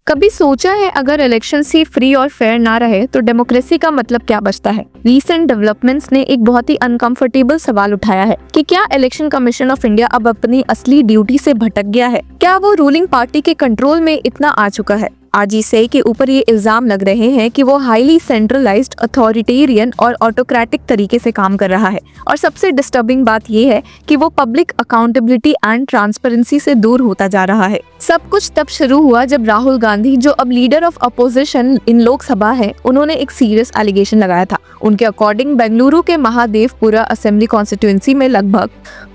कभी सोचा है अगर इलेक्शन ही फ्री और फेयर ना रहे तो डेमोक्रेसी का मतलब क्या बचता है? रीसेंट डेवलपमेंट्स ने एक बहुत ही अनकंफर्टेबल सवाल उठाया है कि क्या इलेक्शन कमीशन ऑफ इंडिया अब अपनी असली ड्यूटी से भटक गया है? क्या वो रूलिंग पार्टी के कंट्रोल में इतना आ चुका है? आज ईसीआई के ऊपर ये इल्जाम लग रहे हैं कि वो हाईली सेंट्रलाइज्ड, अथॉरिटेरियन और ऑटोक्रेटिक तरीके से काम कर रहा है। और सबसे डिस्टर्बिंग बात ये है कि वो पब्लिक अकाउंटेबिलिटी एंड ट्रांसपेरेंसी से दूर होता जा रहा है। सब कुछ तब शुरू हुआ जब राहुल गांधी, जो अब leader of opposition in Lok Sabha है, उन्होंने एक सीरियस एलिगेशन लगाया था। उनके अकॉर्डिंग बेंगलुरु के महादेवपुरा असेंबली कॉन्स्टिट्यूएंसी में लगभग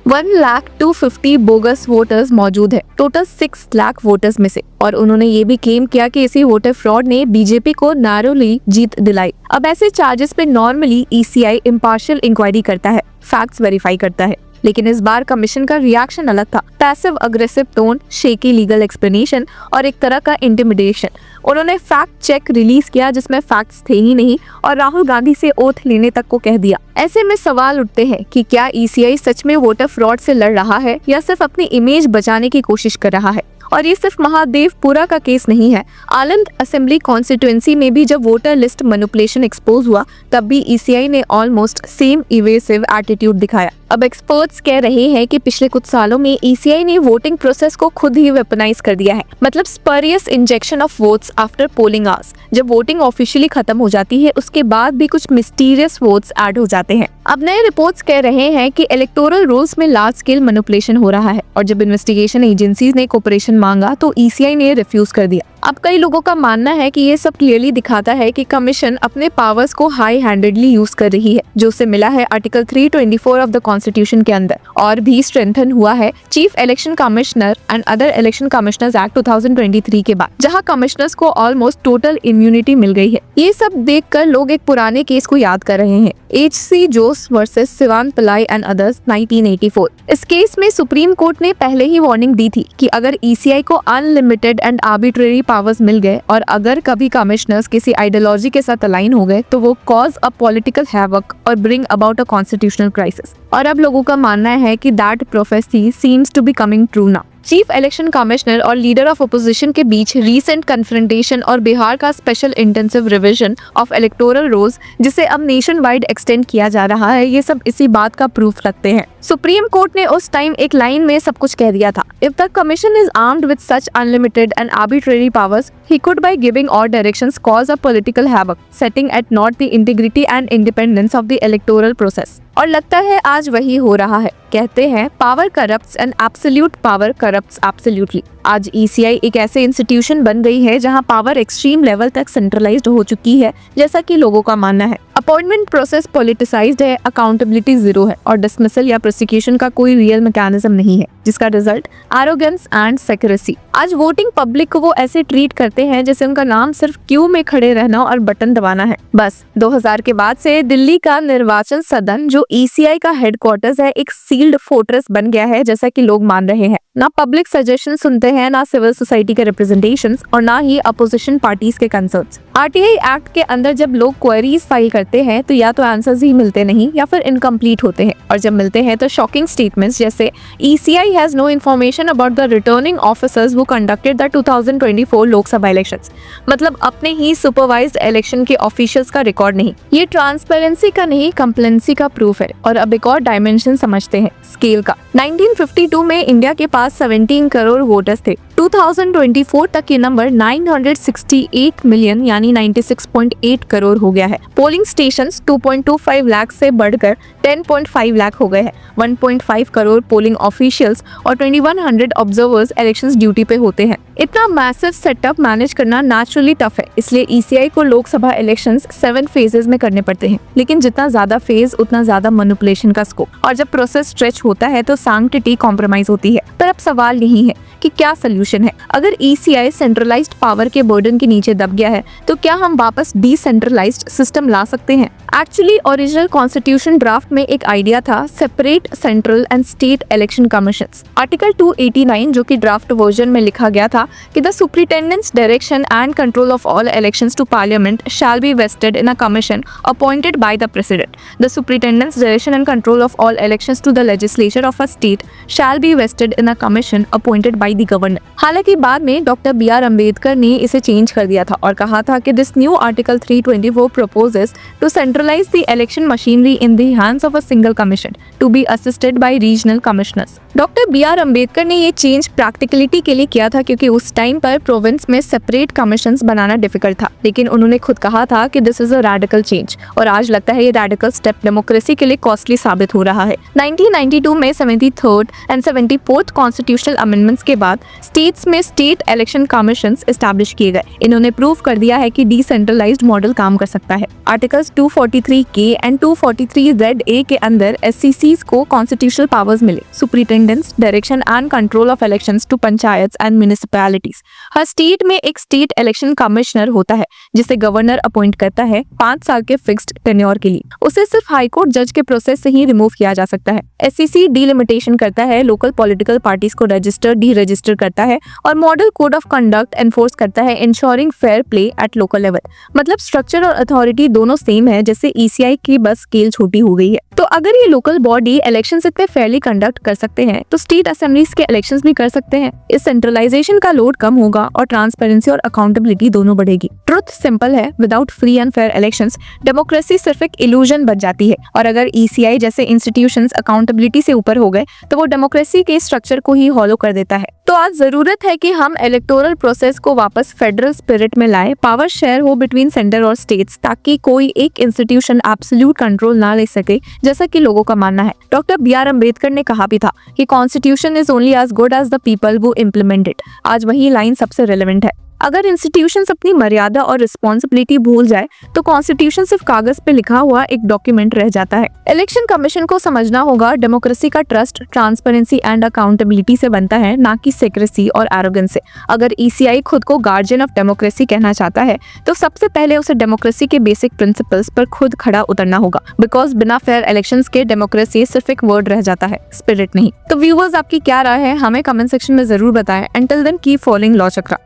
1,250,000 बोगस वोटर्स मौजूद है, टोटल 6 लाख वोटर्स में से। और उन्होंने ये भी क्लेम किया कि इसी वोटर फ्रॉड ने बीजेपी को नैरोली जीत दिलाई। अब ऐसे चार्जेस पे नॉर्मली ईसीआई इम्पार्शियल इंक्वायरी करता है, फैक्ट्स वेरीफाई करता है, लेकिन इस बार कमीशन का रिएक्शन अलग था। Passive aggressive tone, shaky legal explanation और एक तरह का इंटिमिडेशन। उन्होंने फैक्ट चेक रिलीज किया जिसमें फैक्ट्स थे ही नहीं और राहुल गांधी से ओथ लेने तक को कह दिया। ऐसे में सवाल उठते हैं कि क्या ईसीआई सच में वोटर फ्रॉड से लड़ रहा है या सिर्फ अपनी इमेज बचाने की कोशिश कर रहा है? और ये सिर्फ महादेवपुरा का केस नहीं है। आनंद असेंबली कॉन्स्टिट्यूएंसी में भी जब वोटर लिस्ट मैनिपुलेशन एक्सपोज हुआ तब भी ईसीआई ने ऑलमोस्ट सेम इवेसिव एटीट्यूड दिखाया। अब एक्सपर्ट्स कह रहे हैं कि पिछले कुछ सालों में ईसीआई ने वोटिंग प्रोसेस को खुद ही वेपनाइज कर दिया है, मतलब spurious injection of votes after polling hours. जब वोटिंग ऑफिशियली खत्म हो जाती है उसके बाद भी कुछ मिस्टीरियस वोट्स ऐड हो जाते हैं। अब नए रिपोर्ट्स कह रहे हैं कि इलेक्टोरल रोल्स में लार्ज स्केल मैनिपुलेशन हो रहा है और जब इन्वेस्टिगेशन एजेंसीज ने कोऑपरेशन मांगा तो ईसीआई ने रिफ्यूज कर दिया। अब कई लोगों का मानना है कि ये सब क्लियरली दिखाता है कि कमीशन अपने पावर्स को हाई हैंडेडली यूज कर रही है, जो उसे मिला है आर्टिकल 324 ऑफ द कॉन्स्टिट्यूशन के अंदर, और भी स्ट्रेंथन हुआ है chief election commissioner and other election commissioners act 2023 के बाद, जहां कमिश्नर्स को ऑलमोस्ट टोटल इम्यूनिटी मिल गई है। ये सब देखकर लोग एक पुराने केस को याद कर रहे हैं, HC Jose versus Sivan Pillai and others 1984। इस केस में सुप्रीम कोर्ट ने पहले ही वार्निंग दी थी कि अगर ईसीआई को अनलिमिटेड एंड आर्बिट्रेरी पावर्स मिल गए और अगर कभी कमिश्नर्स किसी आइडियोलॉजी के साथ अलाइन हो गए तो वो कॉज अ पॉलिटिकल हैवक और bring about a constitutional crisis. और अब लोगों का मानना है कि that prophecy seems to be coming true now. Chief election commissioner और लीडर ऑफ अपोजिशन के बीच रीसेंट कन्फ्रंटेशन और बिहार का special intensive revision of electoral rolls, जिसे अब नेशन वाइड एक्सटेंड किया जा रहा है, ये सब इसी बात का प्रूफ रखते हैं। सुप्रीम कोर्ट ने उस टाइम एक लाइन में सब कुछ कह दिया था, if the commission is armed with such unlimited and arbitrary powers, he could by giving all directions cause a political havoc, setting at naught the integrity and independence of the electoral process। और लगता है आज वही हो रहा है। कहते हैं power corrupts and absolute power corrupts absolutely. आज ईसीआई एक ऐसे इंस्टीट्यूशन बन गई है जहां पावर एक्सट्रीम लेवल तक सेंट्रलाइज्ड हो चुकी है, जैसा कि लोगों का मानना है। अपॉइंटमेंट प्रोसेस पॉलिटिसाइज्ड है, अकाउंटेबिलिटी जीरो है और डिसमिसल या प्रोसिक्यूशन का कोई रियल मैकेनिज्म नहीं है, जिसका रिजल्ट एरोगेंस एंड सेक्रेसी। आज वोटिंग पब्लिक को वो ऐसे ट्रीट करते हैं जैसे उनका नाम सिर्फ क्यू में खड़े रहना और बटन दबाना है बस। 2000 के बाद से दिल्ली का निर्वाचन सदन, जो ईसीआई का हेडक्वार्टर्स है, एक सील्ड फोर्ट्रेस बन गया है, जैसा कि लोग मान रहे हैं। ना पब्लिक सजेशन सुनते हैं, ना सिविल सोसाइटी के रिप्रेजेंटेशंस और ना ही अपोजिशन पार्टीज के कंसर्न्स। आरटीआई एक्ट के अंदर जब लोग क्वेरीज फाइल करते हैं तो या तो आंसर्स ही मिलते नहीं या फिर इनकम्प्लीट होते हैं, और जब मिलते हैं तो शॉकिंग स्टेटमेंट्स जैसे ECI has no information about the returning officers who conducted the 2024 Lok Sabha elections. मतलब अपने ही सुपरवाइज्ड इलेक्शन के ऑफिशियल्स का रिकॉर्ड नहीं। ये ट्रांसपेरेंसी का नहीं, कंप्लेंसी का प्रूफ है। और अब एक और डायमेंशन समझते हैं, स्केल का। 1952 में इंडिया के पास 17 करोड़ वोटर्स थे। 2024 तक ये नंबर 968 मिलियन यानी 96.8 करोड़ हो गया है। पोलिंग स्टेशंस 2.25 लाख से बढ़कर 10.5 लाख हो गए हैं। 1.5 करोड़ पोलिंग ऑफिशियल्स और 2100 ऑब्जर्वर्स इलेक्शंस ड्यूटी पे होते हैं। इतना मैसिव सेटअप मैनेज करना नेचुरली टफ है, इसलिए ईसीआई को लोकसभा इलेक्शंस 7 फेजेस में करने पड़ते हैं। लेकिन जितना ज्यादा फेज उतना ज्यादा मैनिपुलेशन का स्कोप, और जब प्रोसेस स्ट्रेच होता है तो सैंक्टिटी कॉम्प्रोमाइज होती है। पर अब सवाल यही है कि क्या सोल्यूशन है? अगर ईसीआई सेंट्रलाइज्ड पावर के बर्डन के नीचे दब गया है तो क्या हम वापस डिसेंट्रलाइज्ड सिस्टम ला सकते हैं? एक्चुअली ओरिजिनल कॉन्स्टिट्यूशन ड्राफ्ट में एक आइडिया था, separate central and state election commissions. Article 289 जो कि ड्राफ्ट वर्जन में लिखा गया था कि the superintendence direction and control of all elections to parliament shall be vested in a commission appointed by the president. The superintendence direction and control of all elections to the legislature of a state shall be vested in a commission appointed by the governor. हालांकि बाद में doctor B R Ambedkar ने इसे change कर दिया था और कहा था कि this new article 324 proposes to centralize the election machinery in the hands of a single commission to be assisted by regional commissioners. Doctor B R Ambedkar ने ये चेंज प्रैक्टिकलिटी के लिए किया था क्योंकि उस टाइम पर प्रोविंस में सेपरेट कमीशंस बनाना डिफिकल्ट था, लेकिन उन्होंने खुद कहा था कि this is a radical change और आज लगता है ये रेडिकल स्टेप डेमोक्रेसी के लिए कॉस्टली साबित हो रहा है। 1992 में 73rd and 74th constitutional amendments के बाद स्टेट्स में स्टेट इलेक्शन कमीशंस एस्टैब्लिश किए गए। इन्होंने प्रूव कर दिया है कि डिसेंट्रलाइज्ड मॉडल काम कर सकता है। आर्टिकल्स 243K एंड 243ZA के अंदर SCCs को कॉन्स्टिट्यूशनल पावर्स मिले, superintendence, direction and control of elections to panchayat and municipalities. हर स्टेट में एक स्टेट इलेक्शन कमिश्नर होता है जिसे गवर्नर अपॉइंट करता है 5 साल के फिक्स्ड टेन्योर के लिए। उसे सिर्फ हाई कोर्ट जज के प्रोसेस से ही रिमूव किया जा सकता है। SCC डिलिमिटेशन करता है, लोकल पॉलिटिकल पार्टीज को रजिस्टर डी रजिस्टर करता है और model code of conduct enforce करता है, ensuring fair play at local level. मतलब स्ट्रक्चर और अथॉरिटी दोनों सेम है, जैसे ECI की बस स्केल छोटी हो गई है। तो अगर ये लोकल बॉडी इलेक्शंस इतने फेयरली कंडक्ट कर सकते हैं तो स्टेट असेंबलीज के इलेक्शंस भी कर सकते हैं। इस सेंट्रलाइजेशन का लोड कम होगा और ट्रांसपेरेंसी और अकाउंटेबिलिटी दोनों बढ़ेगी। ट्रुथ सिंपल है, without free and fair elections democracy सिर्फ एक इल्यूजन बच जाती है और अगर ECI जैसे इंस्टीट्यूशंस अकाउंटेबिलिटी से ऊपर हो गए तो वो डेमोक्रेसी के स्ट्रक्चर को ही हॉलो कर देता है। तो आज जरूरत है कि हम इलेक्टोरल प्रोसेस को वापस फेडरल स्पिरिट में लाएं, पावर शेयर हो बिटवीन सेंटर और स्टेट्स, ताकि कोई एक इंस्टीट्यूशन एब्सोल्यूट कंट्रोल ना ले सके, जैसा कि लोगों का मानना है। डॉक्टर बी आर अम्बेडकर ने कहा भी था कि constitution is only as good as the people who implement it. आज वही लाइन सबसे रेलेवेंट है। अगर इंस्टीट्यूशंस अपनी मर्यादा और रिस्पॉन्सिबिलिटी भूल जाए तो कॉन्स्टिट्यूशन सिर्फ कागज पे लिखा हुआ एक डॉक्यूमेंट रह जाता है। इलेक्शन कमीशन को समझना होगा डेमोक्रेसी का ट्रस्ट ट्रांसपेरेंसी एंड अकाउंटेबिलिटी से बनता है, ना कि सेक्रेसी और एरोगेंस से। अगर ECI खुद को गार्जियन ऑफ डेमोक्रेसी कहना चाहता है तो सबसे पहले उसे डेमोक्रेसी के बेसिक प्रिंसिपल्स पर खुद खड़ा उतरना होगा, बिकॉज बिना फेयर इलेक्शंस के डेमोक्रेसी सिर्फ एक वर्ड रह जाता है, स्पिरिट नहीं। तो व्यूअर्स, आपकी क्या राय है हमें कमेंट सेक्शन में जरूर बताएं। Until then keep following Law चक्रा।